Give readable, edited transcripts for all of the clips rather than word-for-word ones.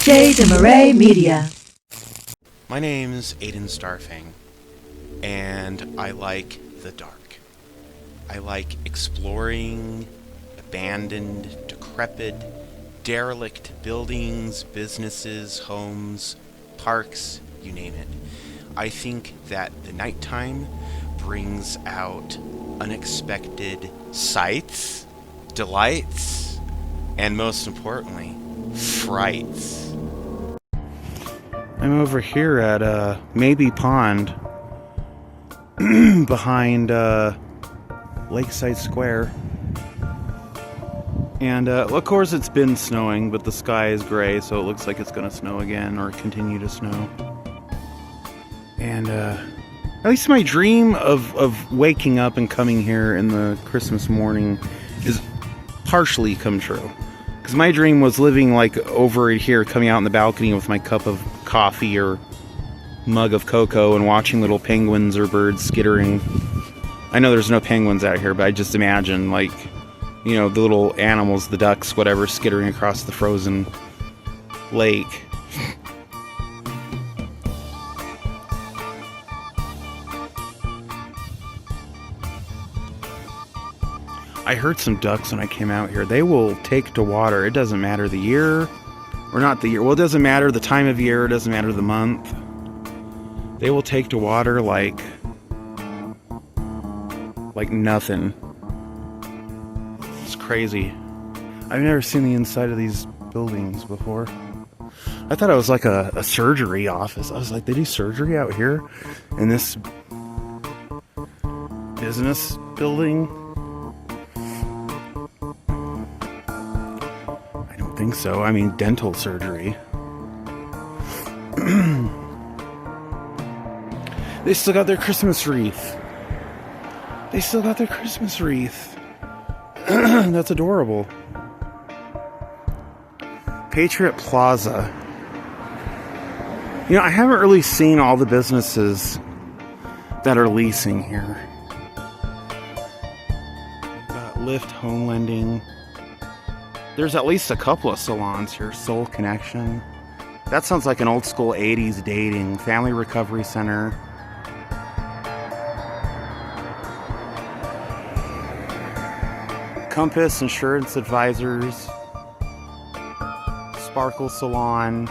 Desmarais Media. My name's Aiden Starfang, and I like the dark. I like exploring abandoned, decrepit, derelict buildings, businesses, homes, parks, you name it. I think that the nighttime brings out unexpected sights, delights, and most importantly, frights. I'm over here at Maybe Pond behind Lakeside Square. And of course it's been snowing, but the sky is gray, so it looks like it's going to snow again or continue to snow. And at least my dream of waking up and coming here in the Christmas morning is partially come true. Because my dream was living like over here, coming out in the balcony with my cup of coffee or mug of cocoa and watching little penguins or birds skittering. I know there's no penguins out here, but I just imagine, like, you know, the little animals, the ducks, whatever, skittering across the frozen lake. I heard some ducks when I came out here. They will take to water. It doesn't matter the year, or not the year. Well, it doesn't matter the time of year. It doesn't matter the month. They will take to water like nothing. It's crazy. I've never seen the inside of these buildings before. I thought it was like a surgery office. I was like, they do surgery out here in this business building? I don't think so. I mean, dental surgery. They still got their Christmas wreath. They still got their Christmas wreath. That's adorable. Patriot Plaza. You know, I haven't really seen all the businesses that are leasing here. Got Lyft Home Lending. There's at least a couple of salons here. Soul Connection. That sounds like an old school 80s dating. Family Recovery Center. Compass Insurance Advisors. Sparkle Salon.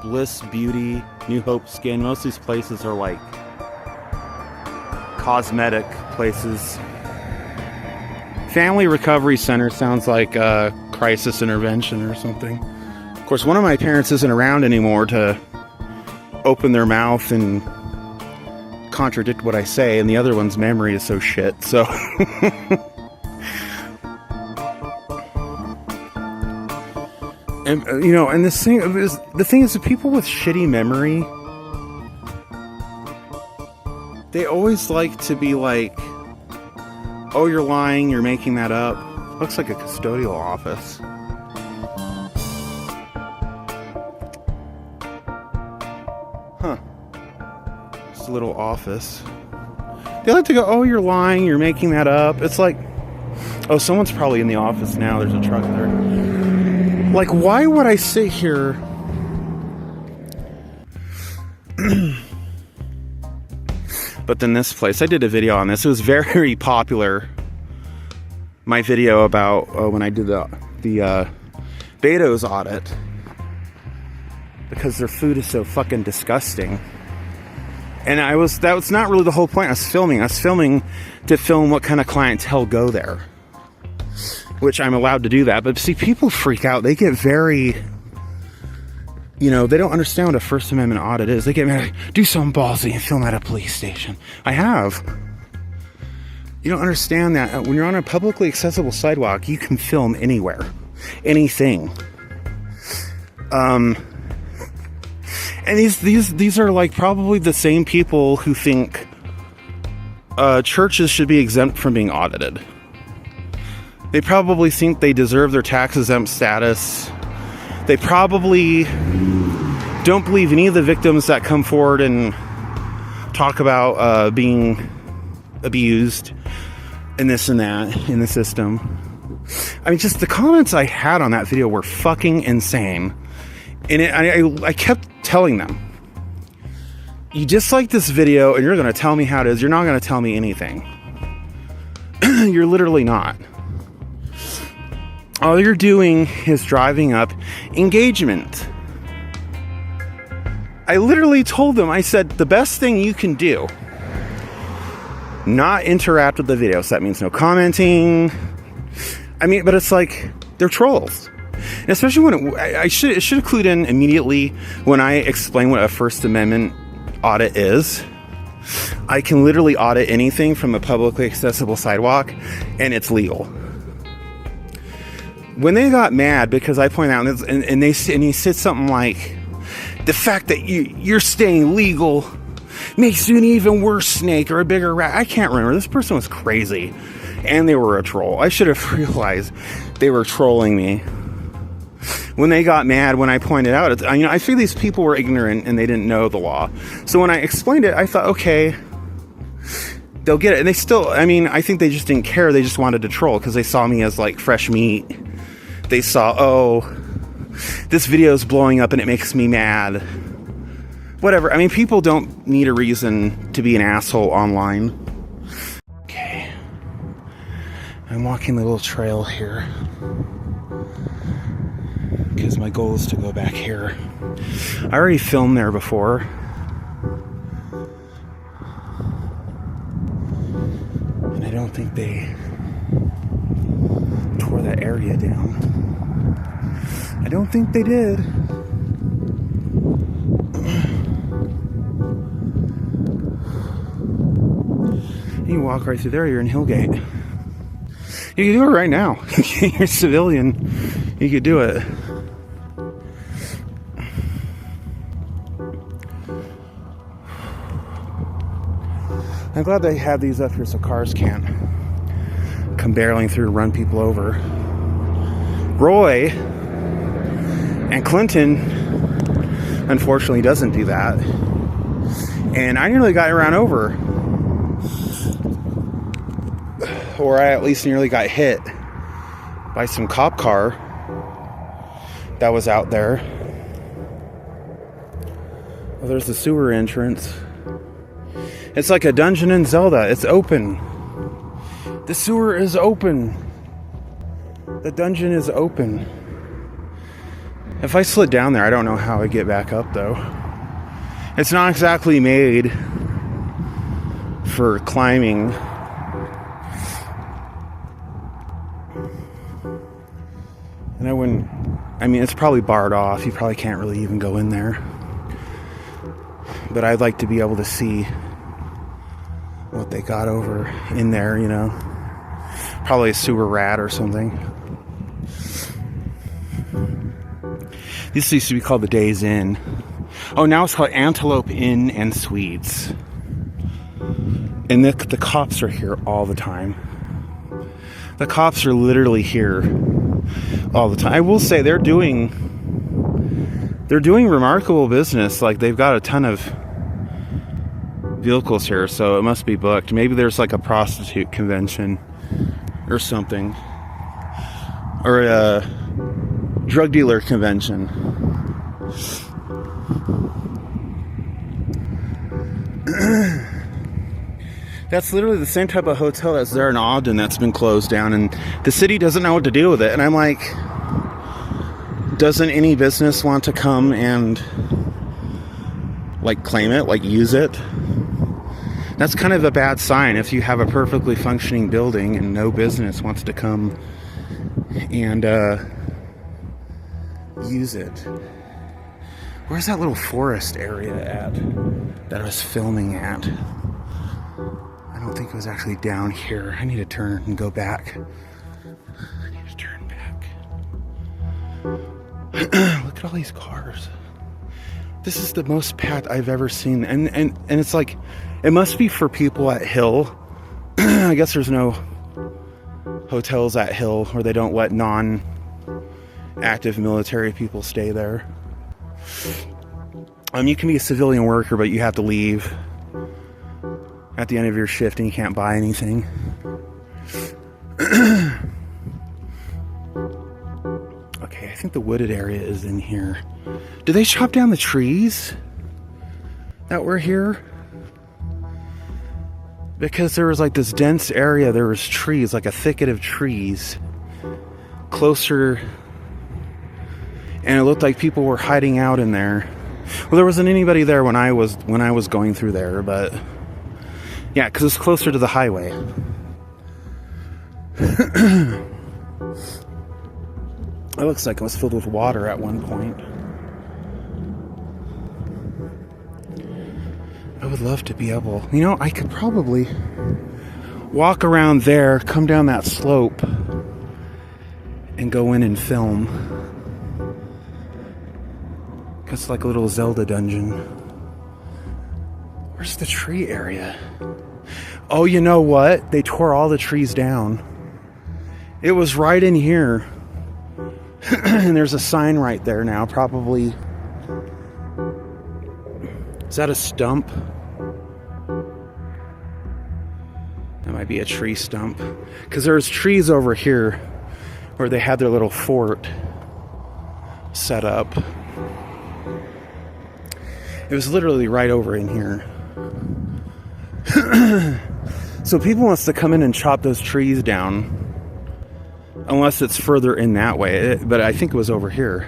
Bliss Beauty. New Hope Skin. Most of these places are like cosmetic places. Family Recovery Center sounds like a crisis intervention or something. Of course, one of my parents isn't around anymore to open their mouth and contradict what I say, and the other one's memory is so shit, so... And, you know, and the thing is, the people with shitty memory, they always like to be like, oh, you're lying, you're making that up. Looks like a custodial office. Huh. Just a little office. They like to go, oh, you're lying, you're making that up. It's like, oh, someone's probably in the office now, there's a truck there. Like, why would I sit here but then this place, I did a video on this. It was very popular. My video about when I did the Beto's audit, because their food is so fucking disgusting. And that was not really the whole point. I was filming to film what kind of clientele go there, which I'm allowed to do that. But see, people freak out. They get very, you know, they don't understand what a First Amendment audit is. They get mad, do something ballsy and film at a police station. I have. You don't understand that when you're on a publicly accessible sidewalk, you can film anywhere, anything. And these are like probably the same people who think churches should be exempt from being audited. They probably think they deserve their tax-exempt status. They probably don't believe any of the victims that come forward and talk about being abused and this and that in the system. I mean, just the comments I had on that video were fucking insane. And I kept telling them, you dislike this video and you're going to tell me how it is. You're not going to tell me anything. You're literally not. All you're doing is driving up engagement. I literally told them, I said, the best thing you can do, not interact with the video. So that means no commenting. I mean, but it's like, they're trolls. And especially when it should have clued in immediately when I explain what a First Amendment audit is. I can literally audit anything from a publicly accessible sidewalk, and it's legal. When they got mad because I pointed out, and he said something like, the fact that you're staying legal makes you an even worse snake or a bigger rat. I can't remember. This person was crazy, and they were a troll. I should have realized they were trolling me. When they got mad when I pointed out, I feel these people were ignorant and they didn't know the law. So when I explained it, I thought, okay, they'll get it. And they still, I think they just didn't care. They just wanted to troll because they saw me as like fresh meat. They saw, oh, this video is blowing up and it makes me mad. Whatever. People don't need a reason to be an asshole online. Okay. I'm walking the little trail here, because my goal is to go back here. I already filmed there before. And I don't think they tore that area down. I don't think they did. You can walk right through there, you're in Hillgate. You can do it right now. You're a civilian. You could do it. I'm glad they have these up here so cars can't come barreling through and run people over. Roy and Clinton, unfortunately, doesn't do that. And I nearly got run over. Or I at least nearly got hit by some cop car that was out there. Oh, there's the sewer entrance. It's like a dungeon in Zelda. It's open. The sewer is open. The dungeon is open. If I slid down there, I don't know how I'd get back up, though. It's not exactly made for climbing. And I wouldn't... it's probably barred off. You probably can't really even go in there. But I'd like to be able to see what they got over in there, Probably a sewer rat or something. This used to be called the Days Inn. Oh, now it's called Antelope Inn and Suites. And the cops are here all the time. The cops are literally here all the time. I will say they're doing remarkable business. Like, they've got a ton of vehicles here, so it must be booked. Maybe there's like a prostitute convention or something, or a drug dealer convention. That's literally the same type of hotel that's there in Ogden that's been closed down, and the city doesn't know what to do with it. And I'm like, doesn't any business want to come and like claim it, like use it? That's kind of a bad sign if you have a perfectly functioning building and no business wants to come and use it. Where's that little forest area at that I was filming at? I don't think it was actually down here. I need to turn and go back. I need to turn back. Look at all these cars. This is the most packed I've ever seen. And it's like, it must be for people at Hill. I guess there's no hotels at Hill, or they don't let non-active military people stay there. You can be a civilian worker, but you have to leave at the end of your shift and you can't buy anything. think the wooded area is in here. Did they chop down the trees that were here? Because there was like this dense area, there was trees, like a thicket of trees closer, and it looked like people were hiding out in there. Well, there wasn't anybody there when I was going through there, but yeah, because it's closer to the highway. It looks like it was filled with water at one point. I would love to be able, I could probably walk around there, come down that slope, and go in and film. It's like a little Zelda dungeon. Where's the tree area? Oh, you know what? They tore all the trees down. It was right in here. And there's a sign right there now, probably. Is that a stump? That might be a tree stump. Because there's trees over here where they had their little fort set up. It was literally right over in here. So people wants to come in and chop those trees down. Unless it's further in that way. But I think it was over here.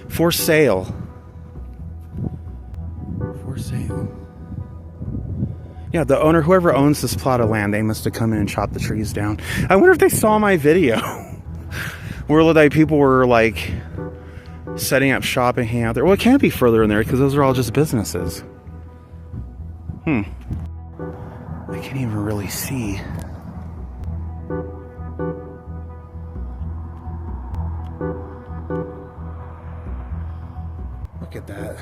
For sale. For sale. Yeah, the owner, whoever owns this plot of land, they must have come in and chopped the trees down. I wonder if they saw my video. Where like people were like setting up shop and hang out there. Well, it can't be further in there because those are all just businesses. I can't even really see. Look at that.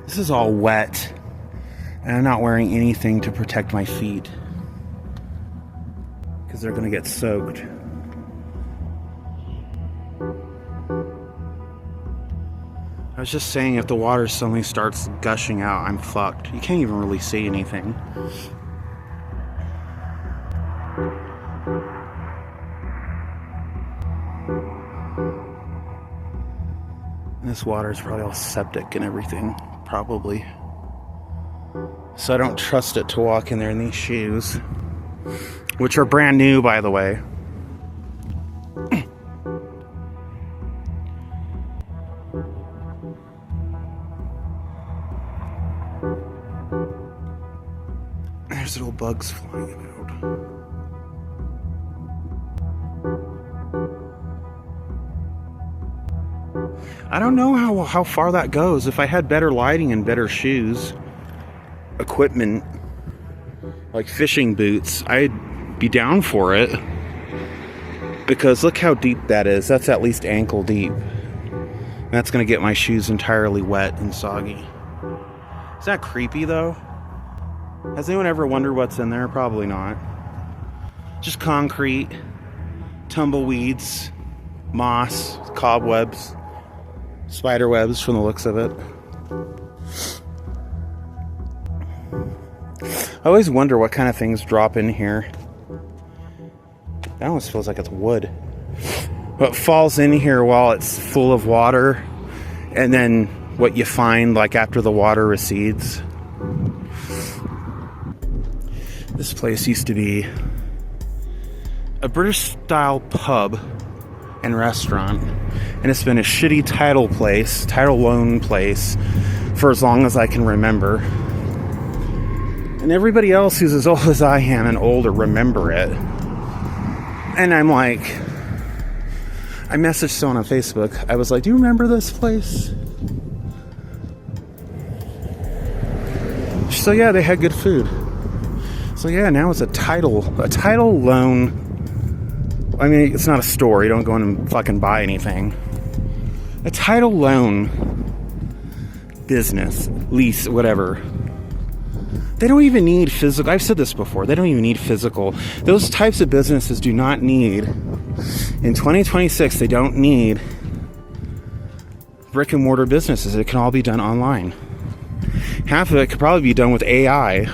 This is all wet. And I'm not wearing anything to protect my feet. Because they're going to get soaked. I was just saying, if the water suddenly starts gushing out, I'm fucked. You can't even really see anything. This water is probably all septic and everything. Probably. So I don't trust it to walk in there in these shoes. Which are brand new, by the way. There's little bugs flying about. I don't know how far that goes. If I had better lighting and better shoes, equipment, like fishing boots, I'd be down for it. Because look how deep that is. That's at least ankle deep. That's going to get my shoes entirely wet and soggy. Is that creepy though? Has anyone ever wondered what's in there? Probably not. Just concrete, tumbleweeds, moss, cobwebs, spider webs from the looks of it. I always wonder what kind of things drop in here. That almost feels like it's wood. What falls in here while it's full of water, and then what you find like after the water recedes. This place used to be a British-style pub and restaurant, and it's been a shitty title loan place for as long as I can remember. And everybody else who's as old as I am and older remember it. And I'm like, I messaged someone on Facebook. I was like, do you remember this place? So yeah, they had good food. So yeah, now it's a title loan. I mean, it's not a store. You don't go in and fucking buy anything. A title loan business, lease, whatever. They don't even need physical. I've said this before. They don't even need physical. Those types of businesses do not need, in 2026, they don't need brick and mortar businesses. It can all be done online. Half of it could probably be done with AI.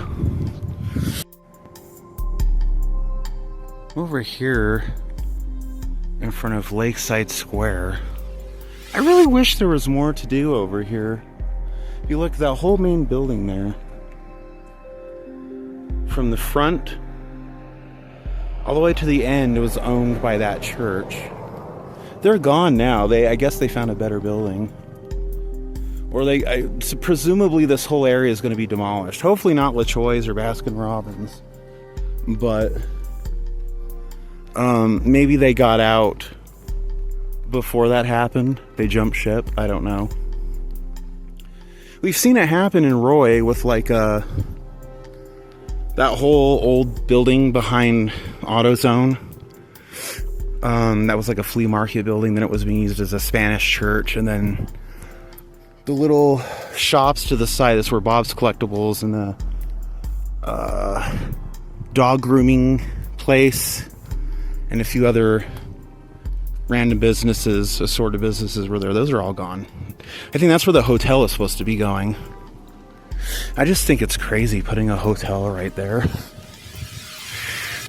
Over here, in front of Lakeside Square. I really wish there was more to do over here. If you look at that whole main building there, from the front all the way to the end, it was owned by that church. They're gone now. I guess they found a better building. Or so presumably this whole area is going to be demolished. Hopefully not LaChoy's or Baskin Robbins. But maybe they got out before that happened. They jumped ship. I don't know. We've seen it happen in Roy with like that whole old building behind AutoZone. That was like a flea market building. Then it was being used as a Spanish church. And then the little shops to the side, that's where Bob's Collectibles and the dog grooming place and a few other random businesses, assorted businesses were there. Those are all gone. I think that's where the hotel is supposed to be going. I just think it's crazy putting a hotel right there.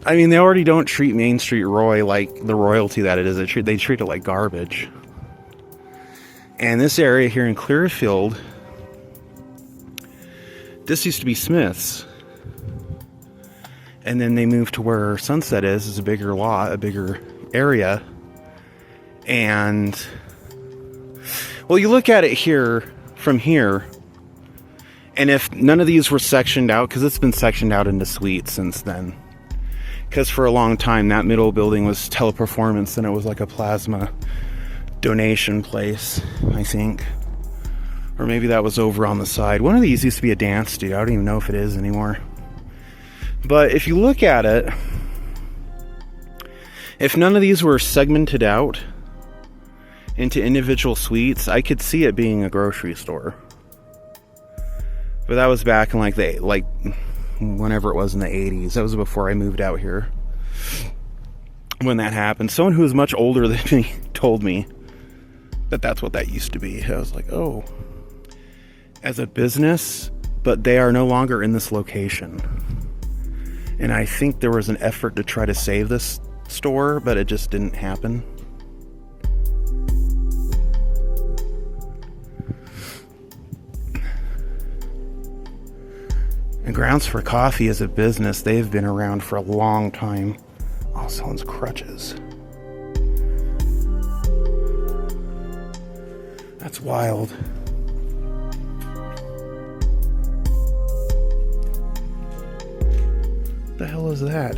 I mean, they already don't treat Main Street Roy like the royalty that it is. They treat it like garbage. And this area here in Clearfield, this used to be Smith's. And then they moved to where Sunset is a bigger lot, a bigger area. And, well, you look at it here, from here, and if none of these were sectioned out, because it's been sectioned out into suites since then. Because for a long time, that middle building was Teleperformance, and it was like a plasma donation place, I think. Or maybe that was over on the side. One of these used to be a dance studio. I don't even know if it is anymore. But if you look at it, if none of these were segmented out into individual suites, I could see it being a grocery store. But that was back in like whenever it was in the 80s. That was before I moved out here. When that happened, someone who was much older than me told me that that's what that used to be. I was like, oh, as a business, but they are no longer in this location. And I think there was an effort to try to save this store, but it just didn't happen. And Grounds for Coffee as a business, they've been around for a long time. Oh, someone's crutches. That's wild. What the hell is that?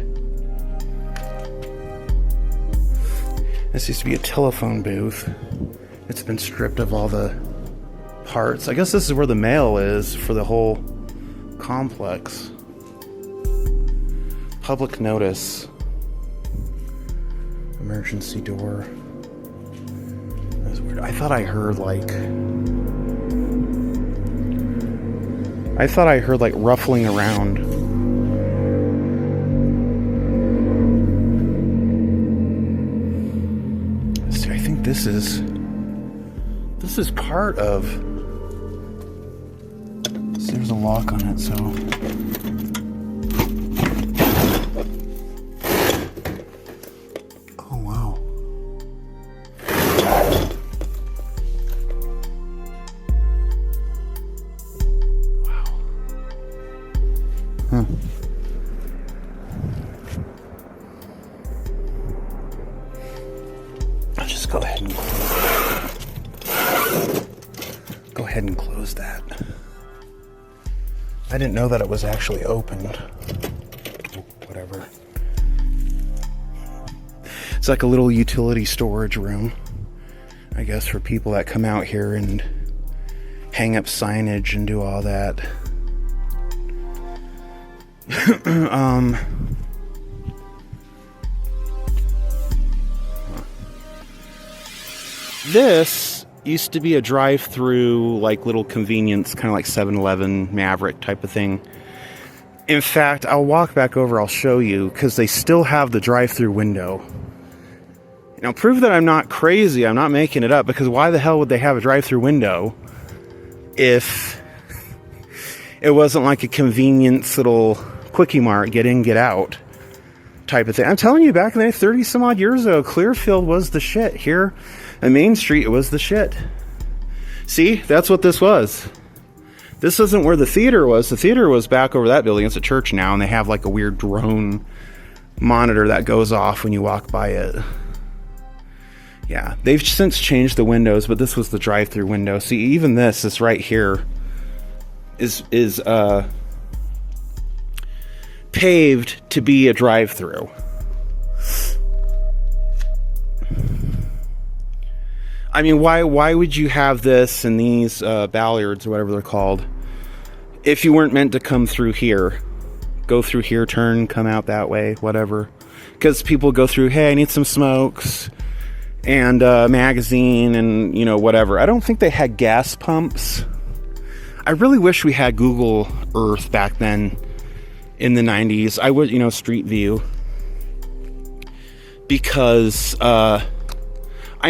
This used to be a telephone booth. It's been stripped of all the parts. I guess this is where the mail is for the whole complex. Public notice. Emergency door. That was weird. I thought I heard like ruffling around. See, I think this is part of. See, there's a lock on it, so. Oh wow. Wow. Huh. I'll just go ahead and close that. I didn't know that it was actually opened. Whatever. It's like a little utility storage room, I guess, for people that come out here and hang up signage and do all that. This used to be a drive-through, like little convenience, kind of like 7-Eleven, Maverick type of thing. In fact, I'll walk back over, I'll show you, because they still have the drive-through window. Now, prove that I'm not crazy, I'm not making it up, because why the hell would they have a drive-through window if it wasn't like a convenience little quickie mart, get in, get out? type of thing. I'm telling you, back in the day, 30 some odd years ago, Clearfield was the shit. Here on Main Street, it was the shit. See, that's what this was. This isn't where the theater was. The theater was back over that building. It's a church now, and they have like a weird drone monitor that goes off when you walk by it. Yeah, they've since changed the windows, but this was the drive-through window. See, even this right here is paved to be a drive-through. I mean, why would you have this and these ballards or whatever they're called if you weren't meant to come through here? Go through here, turn, come out that way, whatever. Because people go through, hey, I need some smokes and a magazine and, you know, whatever. I don't think they had gas pumps. I really wish we had Google Earth back then in the 90s. I would, you know, Street View. Because I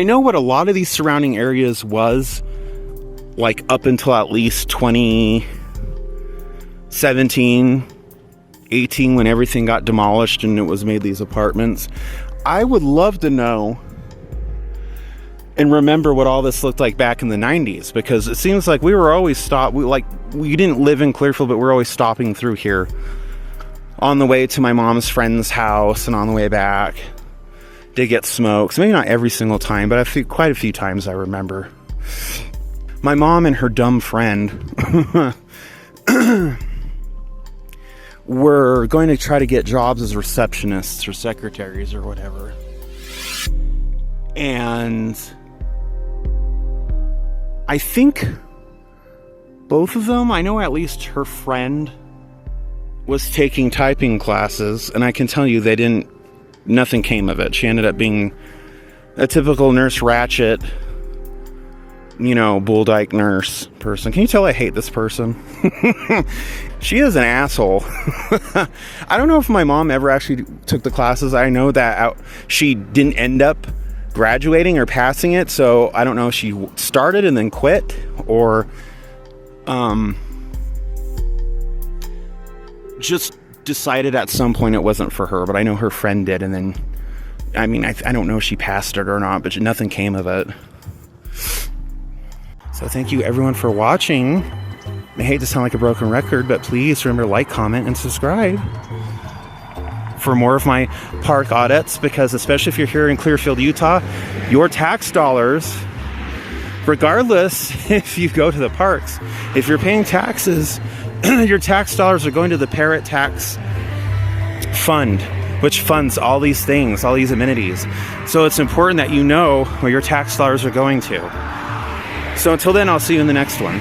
know what a lot of these surrounding areas was like up until at least 2017, 18, when everything got demolished and it was made these apartments. I would love to know and remember what all this looked like back in the 90s, because it seems like we were always we didn't live in Clearfield, but we're always stopping through here on the way to my mom's friend's house and on the way back to get smokes. Maybe not every single time, but quite a few times I remember. My mom and her dumb friend were going to try to get jobs as receptionists or secretaries or whatever. And I think both of them, I know at least her friend was taking typing classes, and I can tell you nothing came of it. She ended up being a typical Nurse Ratched, you know, Bull Dyke nurse person. Can you tell I hate this person? She is an asshole. I don't know if my mom ever actually took the classes. I know that she didn't end up graduating or passing it, so I don't know if she started and then quit, or just decided at some point it wasn't for her. But I know her friend did, and then I mean, I don't know if she passed it or not, but nothing came of it. So thank you everyone for watching. I hate to sound like a broken record, but please remember to like, comment, and subscribe for more of my park audits, because especially if you're here in Clearfield, Utah, your tax dollars, regardless if you go to the parks, if you're paying taxes, your tax dollars are going to the Parrot Tax Fund, which funds all these things, all these amenities. So it's important that you know where your tax dollars are going to. So until then, I'll see you in the next one.